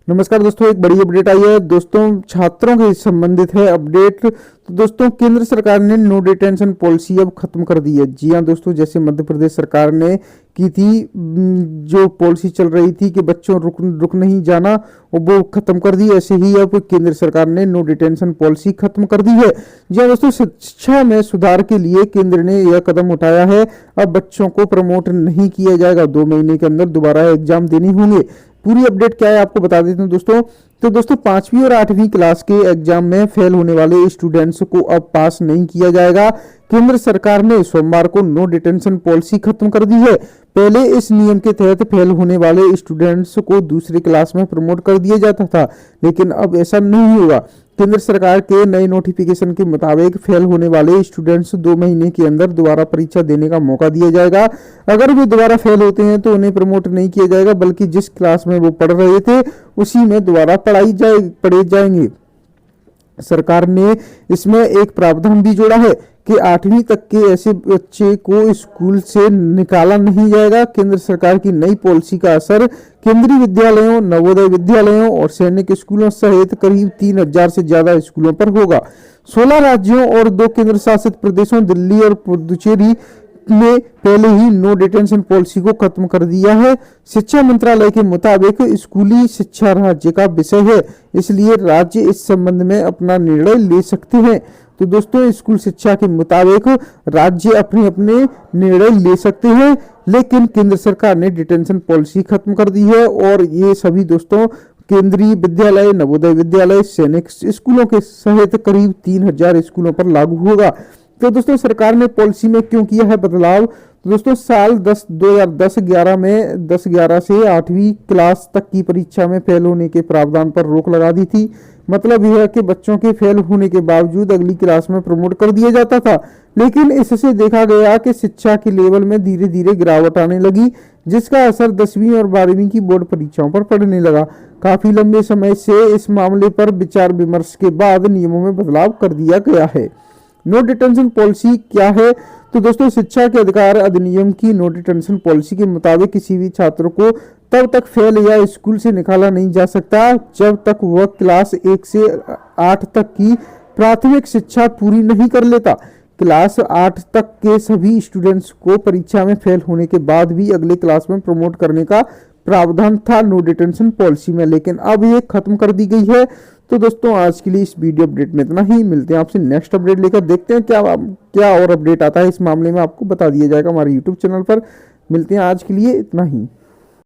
नमस्कार दोस्तों, एक बड़ी अपडेट आई है दोस्तों, छात्रों के संबंधित है अपडेट। तो दोस्तों केंद्र सरकार ने नो डिटेंशन पॉलिसी अब खत्म कर दी है। जी हां दोस्तों, जैसे मध्य प्रदेश सरकार ने की थी, जो पॉलिसी चल रही थी कि बच्चों रुक नहीं जाना, वो खत्म कर दी। ऐसे ही अब केंद्र सरकार ने नो डिटेंशन पॉलिसी खत्म कर दी है। जी हां दोस्तों, शिक्षा में सुधार के लिए केंद्र ने यह कदम उठाया है। अब बच्चों को प्रमोट नहीं किया जाएगा, 2 महीने के अंदर दोबारा एग्जाम देने होंगे। पूरी अपडेट क्या है आपको बता देता हूं दोस्तों। तो दोस्तों 5वीं और 8वीं क्लास के एग्जाम में फेल होने वाले स्टूडेंट्स को अब पास नहीं किया जाएगा। केंद्र सरकार ने सोमवार को नो डिटेंशन पॉलिसी खत्म कर दी है। पहले इस नियम के तहत फेल होने वाले स्टूडेंट्स को दूसरी क्लास में प्रमोट कर दिया जाता था, लेकिन अब ऐसा नहीं होगा। केंद्र सरकार के नए नोटिफिकेशन के मुताबिक फेल होने वाले स्टूडेंट्स 2 महीने के अंदर दोबारा परीक्षा देने का मौका दिया जाएगा। अगर वे दोबारा फेल होते हैं तो उन्हें प्रमोट नहीं किया जाएगा, बल्कि जिस क्लास में वो पढ़ रहे थे उसी में दोबारा पढ़े जाएंगे। सरकार ने इसमें एक प्रावधान भी जोड़ा है कि 8वीं तक के ऐसे बच्चे को स्कूल से निकाला नहीं जाएगा। केंद्र सरकार की नई पॉलिसी का असर केंद्रीय विद्यालयों, नवोदय विद्यालयों और सैनिक स्कूलों सहित करीब 3000 से ज्यादा स्कूलों पर होगा। 16 राज्यों और 2 केंद्र शासित प्रदेशों दिल्ली और पुडुचेरी ने पहले ही नो डिटेंशन पॉलिसी को खत्म कर दिया है। शिक्षा मंत्रालय के मुताबिक स्कूली शिक्षा राज्य का विषय है, इसलिए राज्य इस संबंध में अपना निर्णय ले सकते हैं। तो दोस्तों स्कूल शिक्षा के मुताबिक राज्य अपने अपने निर्णय ले सकते हैं, लेकिन केंद्र सरकार ने डिटेंशन पॉलिसी खत्म कर दी है। और ये सभी दोस्तों केंद्रीय विद्यालय, नवोदय विद्यालय, सैनिक स्कूलों के सहित करीब 3000 स्कूलों पर लागू होगा। तो दोस्तों सरकार ने पॉलिसी में क्यों किया है बदलाव? तो दोस्तों साल 2010-11 में 10-11 से 8वीं क्लास तक की परीक्षा में फेल होने के प्रावधान पर रोक लगा दी थी। मतलब यह है कि बच्चों के फेल होने के बावजूद अगली क्लास में प्रमोट कर दिया जाता था, लेकिन इससे देखा गया कि शिक्षा के लेवल में धीरे धीरे गिरावट आने लगी, जिसका असर 10वीं और 12वीं की बोर्ड परीक्षाओं पर पड़ने लगा। काफी लंबे समय से इस मामले पर विचार विमर्श के बाद नियमों में बदलाव कर दिया गया है। नो डिटेंशन पॉलिसी क्या है? तो दोस्तों शिक्षा के अधिकार अधिनियम की नो डिटेंशन पॉलिसी के मुताबिक किसी भी छात्र को तब तक फेल या स्कूल से निकाला नहीं जा सकता जब तक वह क्लास 1 से 8 तक की प्राथमिक शिक्षा पूरी नहीं कर लेता। क्लास 8 तक के सभी स्टूडेंट्स को परीक्षा में फेल होने के बाद भी अगले क्लास में प्रमोट करने का प्रावधान था नो डिटेंशन पॉलिसी में, लेकिन अब ये खत्म कर दी गई है। तो दोस्तों आज के लिए इस वीडियो अपडेट में इतना ही। मिलते हैं आपसे नेक्स्ट अपडेट लेकर, देखते हैं क्या और अपडेट आता है इस मामले में, आपको बता दिया जाएगा हमारे यूट्यूब चैनल पर। मिलते हैं आज के लिए इतना ही।